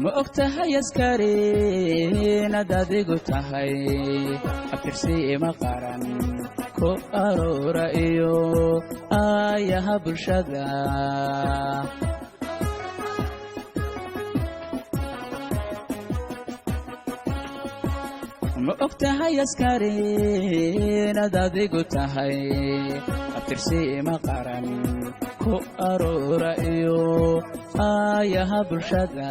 ma ogtahay askariin adigu tahay abtirsi ima qaran ku aroora iyo aayaha bulshada ma ogtahay askariin adigu tahay abtirsi ima qaran ku aroora iyo aayaha bulshada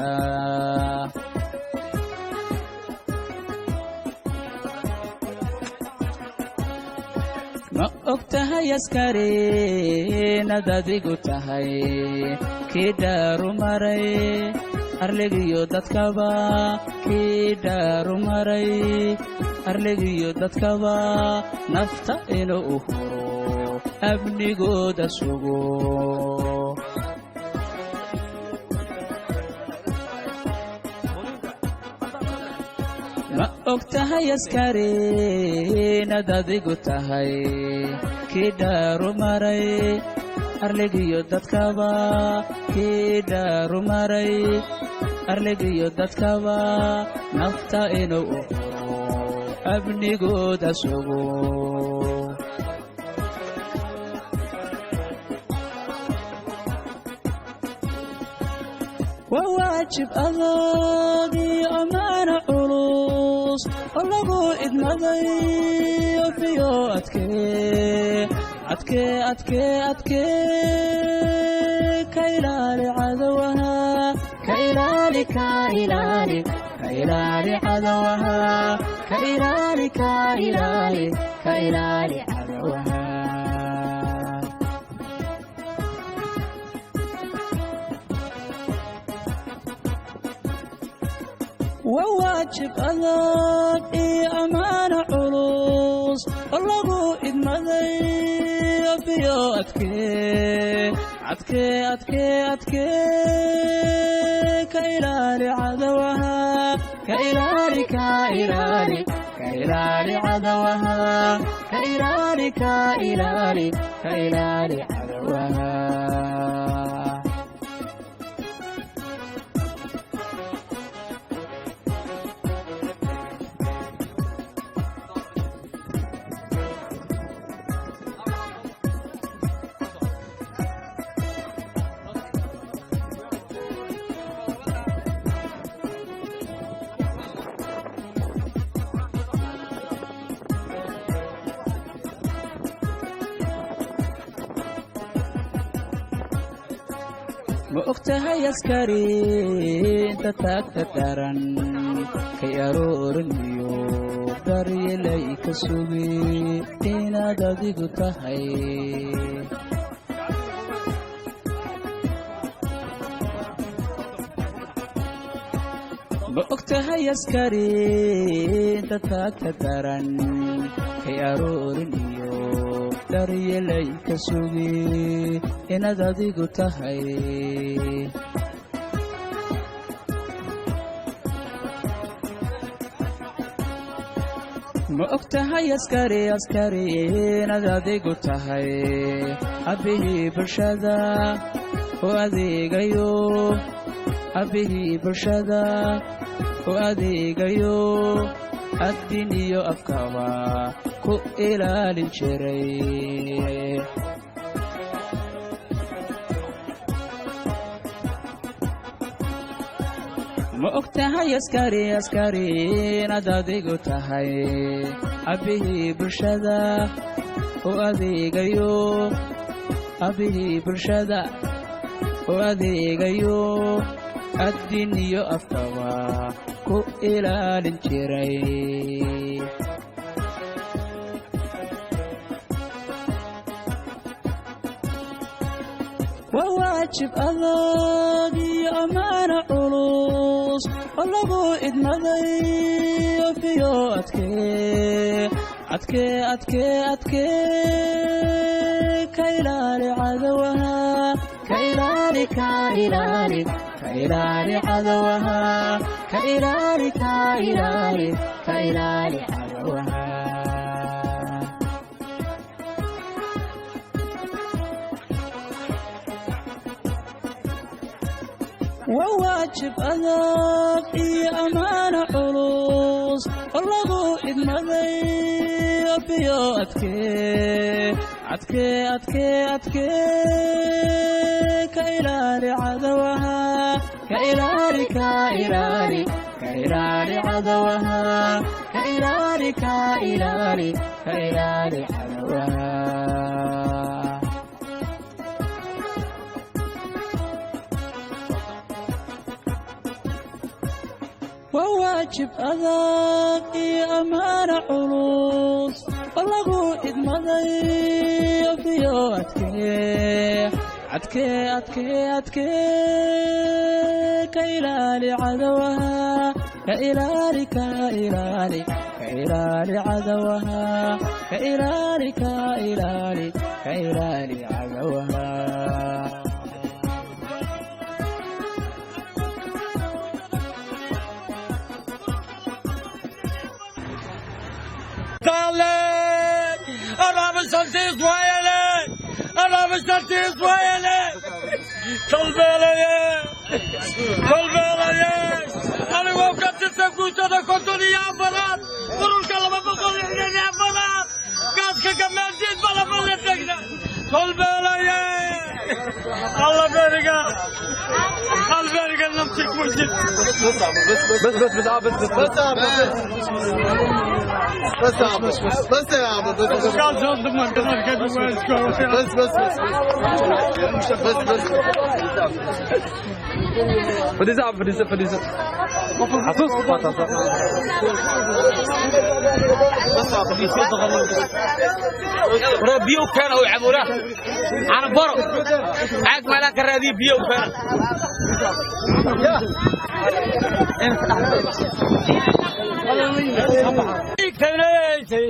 ma ogtahay askariin adigu tahay kii dhaaru maray arligiyo dadkaba kii dhaaru maray arligiyo dadkaba nafta inuu huro amnigooda sugo ma ogtahay askariin adigu tahay kii dhaaru maray arligiyo dadkaba kii dhaaru maray arligiyo dadkaba nafta inuu huro amnigooda sugo وواجب أضاقي أمانة علوص ولغو إدمضي وفيو أتكي كيلالي عدوها كيلالي عدوها كيلالي عدوها وواجب أضاقي أمانة علوص ولغو إدمضي وفيو أتكي كيلالي عدوها كيلالي عدوها كيلالي عدوها ma ogtahay askariin dadka daran kay aroorinayo daryeelay ka sugi inaad adigu tahay ma ogtahay askariin dadka daran kay aroorinayo daryeelay ka sugi inaad adigu tahay ma ogtahay askari inaad adigu tahay abbihii bulshada oo adeegayo abbihii bulshada oo adeegayo addin iyo afkaba ku ilaalin jiray ma ogtahay askari inaad adigu tahay abbihii bulshada oo adeegayo abbihii bulshada oo adeegayo addin iyo afkaba ku ilaalin jiray وواجب أضاقي أمانة علوص والله إدمدي فيو أتكي كيلاري عدوها كيلاري عدوها كيلاري عدوها وواجب أذاك أمان عروس والله إدمدي فيو أتكي كيلاري عدوها كيلاري عدوها كيلاري عدوها وواجب أذاك أمان عروس والله إدمدي فيو أتكي كيلاري عدوها كيلاري عدوها كيلاري عدوها أنا بستطيع أنا وقت تسكت أنا كنت لي أفراد وروح كلام بقول لي أفراد قاس كمان جيت بلا بلا تجنا الله بارك نمسك مسجد بس يا عم بس قال جود من كذا فديزا ربيو كانوا يعبوره أنا برو عاد مالك الربي بيو كان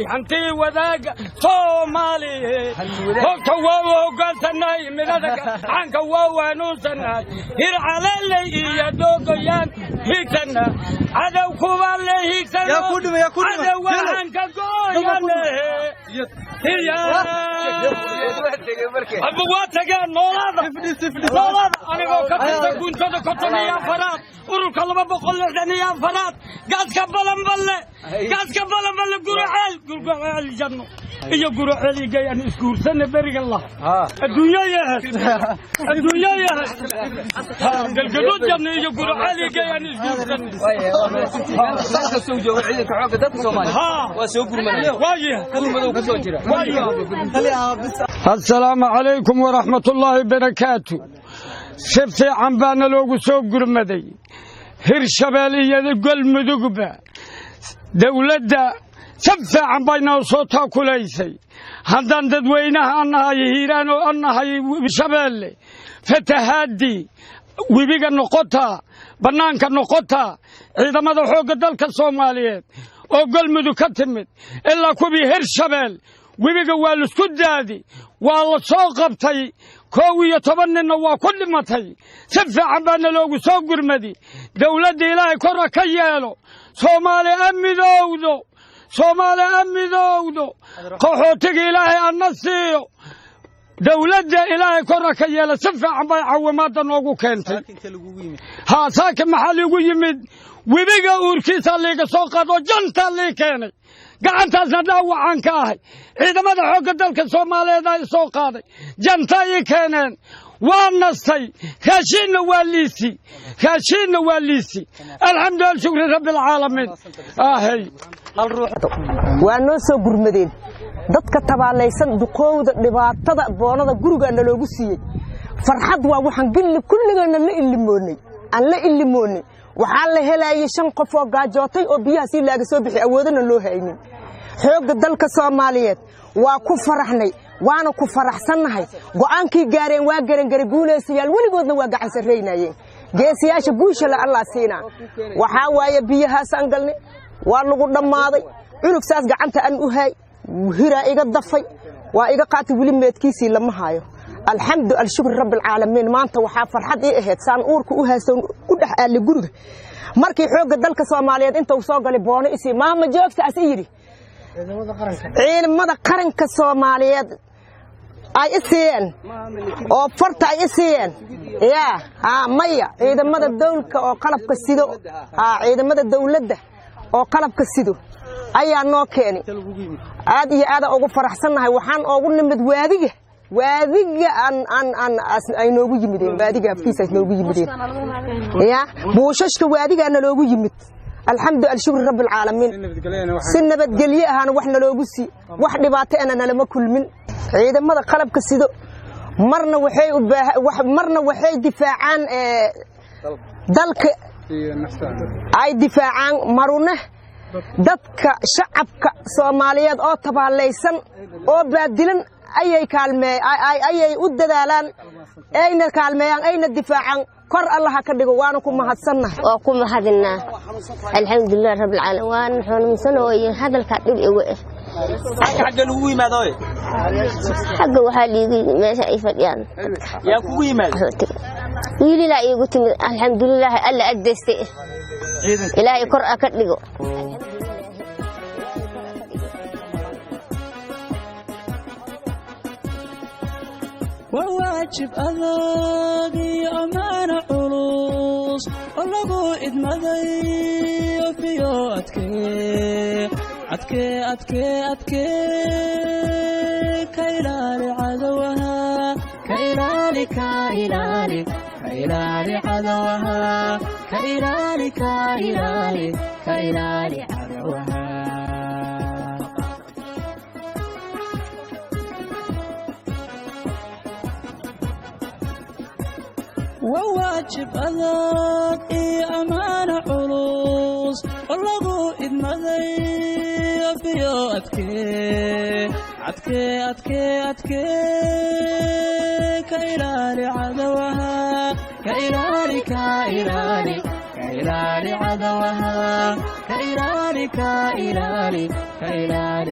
حنتي وذاك صومالي هو قلت الناي من هذاك عنك هو نوسنا هير على اللي يدوقيان هيكنا عدو كوالي هيكنا يا كودم عدو عنك قويان هي أبواتك نولادا أنا وقت كنت كنتني يا فرات ورك الله بقول لك يا فرات قاس كبلم بله قرعال الجنة هي قرعال جاي أنا أذكر سنة بارك الله الدنيا يا الجنود جنة هي قرعال جاي أنا أذكر السلام عليكم ورحمة الله وبركاته. سبتي عم بانا لوغو سوق قرمدي هرشبالية قل مدقبة دولة سبتي عم بانا صوتها كليسي هندان ددوينها أنها يهيران وأنها شبالي فتهادي وبيقى النقطة بنانك النقطة إذا ماذا حوق دلك الصوماليات وقل مدو كتمت إلا كوبي هرشبال وبيقى والسكود دادي والله صوقبتي كوي يتبنى وكل متي سفع عبانا لوغو سوق قرمدي دولة إلهي كرة كيالو صومالي أمي دودو قحوتك إلهي النسيو دولة إلهي كرة كيالو سفع عبانا عوامات نوغو كنتي ها ساكن محل يمد وبيقى أوركيسا ليك سوقات وجنتا لي كيني gacantaasna dhaawacaan ka ahay ciidamada xoogga dalka Soomaaliyeed ay soo qaaday janta ay keeneen waa nastay kaashiina waa liisi alxamdulillah shukri rabbil caalamiin ahay waa noo soo gurmadeen dadka tabaalaysan duqowda dhibaatada boonada guriga loogu siiyay farxad waa waxaan gilli kulligeena la ilimoonay waxaa la helayay 5 qof oo gaajootay oo biyaha si laaga soo bixi awoodana loo haynin xoogga dalka Soomaaliyeed waa ku faraxnay waana ku faraxsanahay go'aankii gaareen waa garan guuleysayal waligoodna waa gacan sareynayeen geesiyaasha guusha la Allah siina waxa waaye biyaha sangalni waa lagu dhamaaday cunug saas gacanta aan u hay hira iga dafay waa iga qaatay wili meedkiisii lama haayo alxamdu alshukr rabbil caalamiin maanta waxa farxad ii ahayd saan uurku u haysan u dhax aali guriga markii xooga dalka Soomaaliyeed inta uu soo galay boono isi maama joogta as yiri ciidamada qaranka Soomaaliyeed ay isiyeen oo farta ay isiyeen maya ciidamada dawladka oo qalabka sido ciidamada dawladda oo qalabka sido ayaa noo keenay aad iyo aad ugu faraxsanahay waxaan ugu nimid waadiga ay noogu yimideen waadiga afkiisa noogu yimideen buushashka waadigaana loogu yimid alxamdu alshukr rabbil caalamiin sinabad galiye ahana waxna loogu si wax dhibaato ana lama kulmin ciidamada qalabka sido marna waxay difaacaan dalka ay difaacaan maruna dadka shacabka Soomaaliyeed oo tabaalaysan oo baadilan ayay u dadaalaan ayna kaalmeeyaan ayna difaacaan kor Allah ka dhigo waana ku mahadsannahay oo ku mahadinaa alxamdulillah rabbil caalamiin waan xunumsanooyin hadalka dhib igu xagga lagu yimaado xagga waxa liigi meesha ay fadhiyaan yaa kugu yimaado wiili la igu timid alxamdulillah alla adeystay ilaahay kor ka dhigo وواجب أذاقي أمانة علوص ولقو إدمذي وفيو أتكي كيلالي عدوها كيلالي عدوها كيلالي عدوها وواجب أذاقي أمانة علوص ولقو إدمذي وفيو أتكي كيلالي عدوها كيلالي عدوها كيلالي